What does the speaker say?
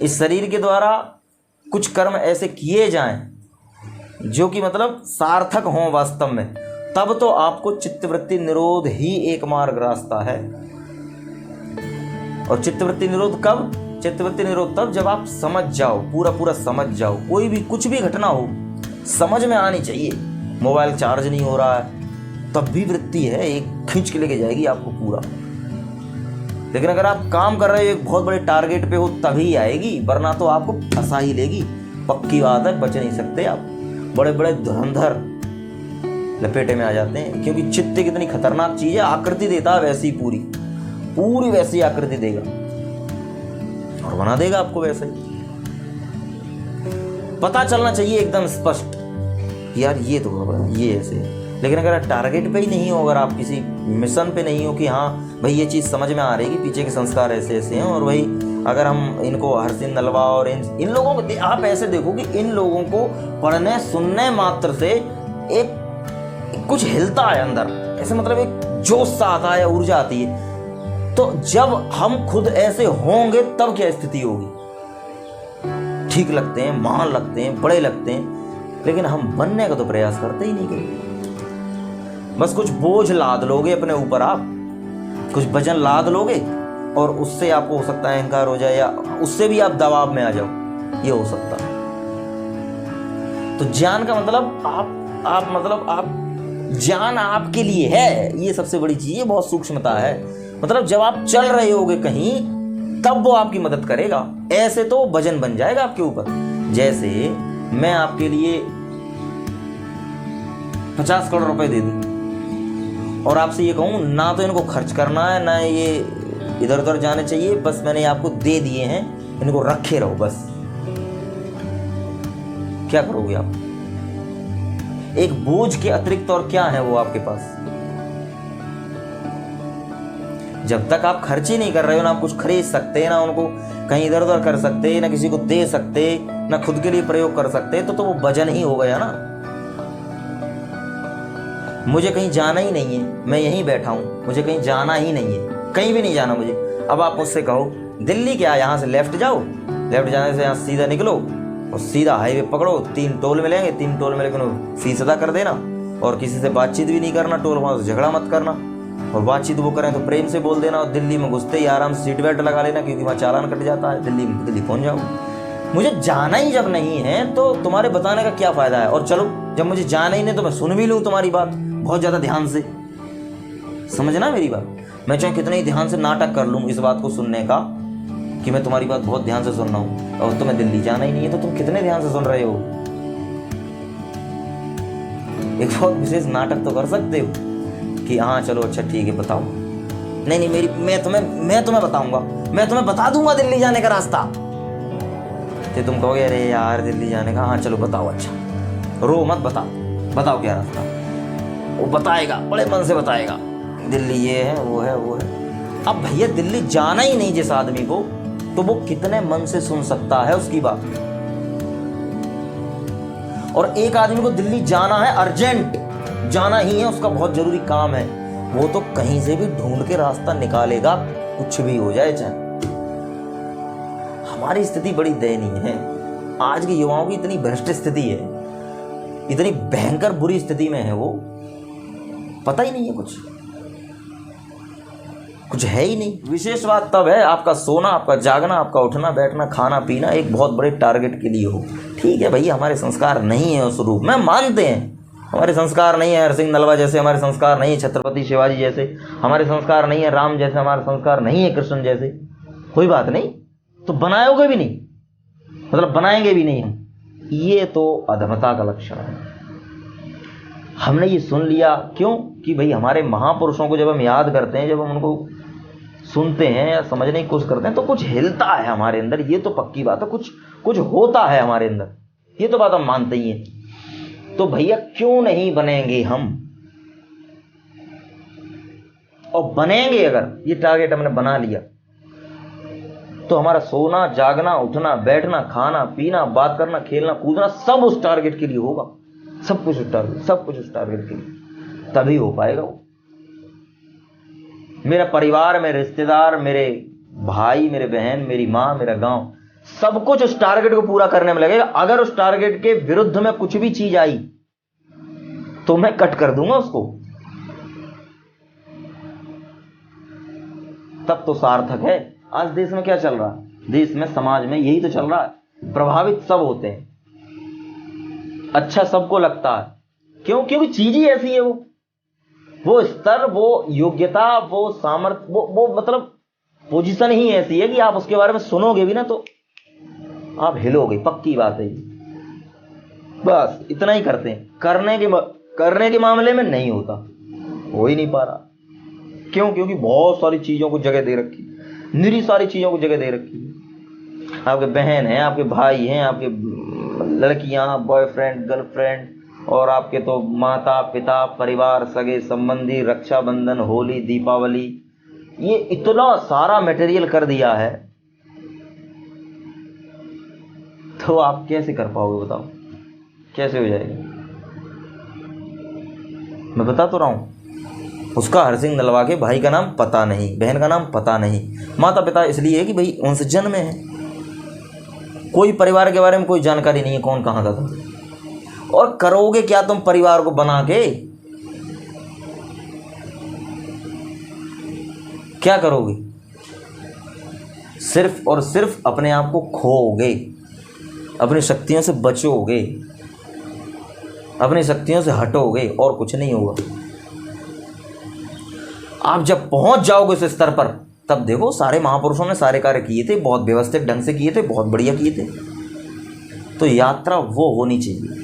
इस शरीर के द्वारा कुछ कर्म ऐसे किए जाएं जो कि मतलब सार्थक हों वास्तव में, तब तो आपको चित्तवृत्ति निरोध ही एक मार्ग रास्ता है। और चित्तवृत्ति निरोध कब? चित्तवृत्ति निरोध तब जब आप समझ जाओ, पूरा पूरा समझ जाओ। कोई भी कुछ भी घटना हो समझ में आनी चाहिए। मोबाइल चार्ज नहीं हो रहा है तब भी वृत्ति है, एक खींच के लेके जाएगी आपको पूरा। लेकिन अगर आप काम कर रहे हो एक बहुत बड़े टारगेट पे हो तभी आएगी, वरना तो आपको फंसा ही लेगी। पक्की बात है, बच नहीं सकते आप। बड़े बड़े धुरंधर लपेटे में आ जाते हैं, क्योंकि चित्त कितनी खतरनाक चीज है। आकृति देता है वैसी, पूरी पूरी वैसी आकृति देगा और बना देगा आपको वैसे। पता चलना चाहिए एकदम स्पष्ट, यार ये तो होगा, ये ऐसे है। लेकिन अगर आप टारगेट पे ही नहीं हो, अगर आप किसी मिशन पे नहीं हो कि हाँ भाई ये चीज़ समझ में आ रही है कि पीछे के संस्कार ऐसे ऐसे हैं, और भाई अगर हम इनको हरसिन नलवा और इन लोगों को आप ऐसे देखो कि इन लोगों को पढ़ने सुनने मात्र से एक कुछ हिलता है अंदर, ऐसे मतलब एक जोश सा आता है, ऊर्जा आती है। तो जब हम खुद ऐसे होंगे तब क्या स्थिति होगी? ठीक लगते हैं, महान लगते हैं, बड़े लगते हैं, लेकिन हम बनने का तो प्रयास करते ही नहीं करेंगे। बस कुछ बोझ लाद लोगे अपने ऊपर, आप कुछ वजन लाद लोगे और उससे आपको हो सकता है अहंकार हो जाए, या उससे भी आप दबाव में आ जाओ, ये हो सकता है। तो ज्ञान का मतलब आप ज्ञान आपके लिए है, ये सबसे बड़ी चीज है, बहुत सूक्ष्मता है। मतलब जब आप चल रहे होगे कहीं तब वो आपकी मदद करेगा, ऐसे तो वजन बन जाएगा आपके ऊपर। जैसे मैं आपके लिए 50 करोड़ रुपए दे दूं और आपसे ये कहूं ना तो इनको खर्च करना है ना ये इधर उधर जाने चाहिए, बस मैंने आपको दे दिए हैं, इनको रखे रहो बस, क्या करोगे आप? एक बोझ के अतिरिक्त और क्या है वो आपके पास? जब तक आप खर्च ही नहीं कर रहे हो, ना आप कुछ खरीद सकते, ना उनको कहीं इधर उधर कर सकते, ना किसी को दे सकते, ना खुद के लिए प्रयोग कर सकते, तो वो वजन ही हो गया ना। मुझे कहीं जाना ही नहीं है, मैं यहीं बैठा हूं, मुझे कहीं जाना ही नहीं है, कहीं भी नहीं जाना मुझे। अब आप मुझसे कहो दिल्ली क्या, यहाँ से लेफ्ट जाओ, लेफ्ट जाने से यहाँ सीधा निकलो और सीधा हाईवे पकड़ो, 3 टोल मिलेंगे, 3 टोल में लेकिन फीस अदा कर देना, और किसी से बातचीत भी नहीं करना, टोल वहाँ से झगड़ा मत करना, और बातचीत वो करें तो प्रेम से बोल देना, और दिल्ली में घुसते ही आराम से सीट बेल्ट लगा लेना, क्योंकि वहाँ चालान कट जाता है, दिल्ली पहुँच जाओ। मुझे जाना ही जब नहीं है तो तुम्हारे बताने का क्या फ़ायदा है? और चलो जब मुझे जाना ही नहीं तो मैं सुन भी लूँ तुम्हारी बात बहुत ज़्यादा ध्यान से, समझना मेरी बात। मैं चाहे कितने ही ध्यान से नाटक कर लूँ इस बात को सुनने का कि मैं तुम्हारी बात बहुत ध्यान से सुन रहा हूँ, और तुम्हें दिल्ली जाना ही नहीं है तो तुम कितने ध्यान से सुन रहे हो? एक बहुत विशेष नाटक तो कर सकते हो कि हाँ चलो अच्छा ठीक है बताओ, नहीं मैं तुम्हें बताऊंगा, मैं तुम्हें बता दूंगा दिल्ली जाने का रास्ता। तो तुम कहोगे अरे यार दिल्ली जाने का, हाँ चलो बताओ, अच्छा रो मत, बताओ क्या रास्ता। वो बताएगा, बड़े मन से बताएगा, दिल्ली ये है वो है वो है। अब भैया दिल्ली जाना ही नहीं जिस आदमी को, तो वो कितने मन से सुन सकता है उसकी बात? और एक आदमी को दिल्ली जाना है, अर्जेंट जाना ही है, उसका बहुत जरूरी काम है, वो तो कहीं से भी ढूंढ के रास्ता निकालेगा, कुछ भी हो जाए चाहे। हमारी स्थिति बड़ी दयनीय है, आज के युवाओं की इतनी भ्रष्ट स्थिति है, इतनी भयंकर बुरी स्थिति में है, वो पता ही नहीं है, कुछ है ही नहीं। विशेष बात तब है आपका सोना, आपका जागना, आपका उठना बैठना, खाना पीना एक बहुत बड़े टारगेट के लिए हो। ठीक है भैया, हमारे संस्कार नहीं है उस रूप में, मानते हैं हमारे संस्कार नहीं है, हरसिंह नलवा जैसे हमारे संस्कार नहीं है, छत्रपति शिवाजी जैसे हमारे संस्कार नहीं है, राम जैसे हमारे संस्कार नहीं है, कृष्ण जैसे, कोई बात नहीं, तो बनाओगे भी नहीं, मतलब बनाएंगे भी नहीं हम, ये तो अधमता का लक्षण है। हमने ये सुन लिया क्यों कि भाई हमारे महापुरुषों को जब हम याद करते हैं, जब हम उनको सुनते हैं या समझने की कोशिश करते हैं, तो कुछ हिलता है हमारे अंदर, ये तो पक्की बात है, कुछ होता है हमारे अंदर, ये तो बात हम मानते ही हैं। तो भैया क्यों नहीं बनेंगे हम? और बनेंगे अगर ये टारगेट हमने बना लिया, तो हमारा सोना जागना उठना बैठना खाना पीना बात करना खेलना कूदना सब उस टारगेट के लिए होगा, सब कुछ उस टारगेट के लिए, तभी हो पाएगा वो। मेरा परिवार, मेरे रिश्तेदार, मेरे भाई, मेरे बहन, मेरी माँ, मेरा गांव, सब कुछ उस टारगेट को पूरा करने में लगेगा। अगर उस टारगेट के विरुद्ध में कुछ भी चीज आई तो मैं कट कर दूंगा उसको, तब तो सार्थक है। आज देश में क्या चल रहा है, देश में समाज में यही तो चल रहा है। प्रभावित सब होते हैं, अच्छा सबको लगता है, क्यों? क्योंकि चीज ही ऐसी है, वो स्तर, वो योग्यता, वो सामर्थ्य, वो मतलब पोजीशन ही ऐसी है कि आप उसके बारे में सुनोगे भी ना तो आप हिलोगे, पक्की बात है। बस इतना ही करते हैं, करने के मामले में नहीं होता, हो ही नहीं पा रहा। क्यों? क्योंकि बहुत सारी चीजों को जगह दे रखी, निरी सारी चीजों को जगह दे रखी है। आपके बहन हैं, आपके भाई हैं, आपके लड़कियां, बॉयफ्रेंड, गर्लफ्रेंड, और आपके तो माता पिता, परिवार, सगे संबंधी, रक्षाबंधन, होली, दीपावली, ये इतना सारा मटेरियल कर दिया है, तो आप कैसे कर पाओगे बताओ, कैसे हो जाएगा? मैं बता तो रहा हूं, उसका हरसिंह नलवा के भाई का नाम पता नहीं, बहन का नाम पता नहीं, माता पिता इसलिए है कि भाई उनसे जन्मे हैं, कोई परिवार के बारे में कोई जानकारी नहीं है, कौन कहाँ का था। और करोगे क्या तुम परिवार को बना के? क्या करोगे? सिर्फ और सिर्फ अपने आप को खोओगे, अपनी शक्तियों से बचोगे, अपनी शक्तियों से हटोगे, और कुछ नहीं होगा। आप जब पहुंच जाओगे उस स्तर पर, तब देखो सारे महापुरुषों ने सारे कार्य किए थे, बहुत व्यवस्थित ढंग से किए थे, बहुत बढ़िया किए थे। तो यात्रा वो होनी चाहिए।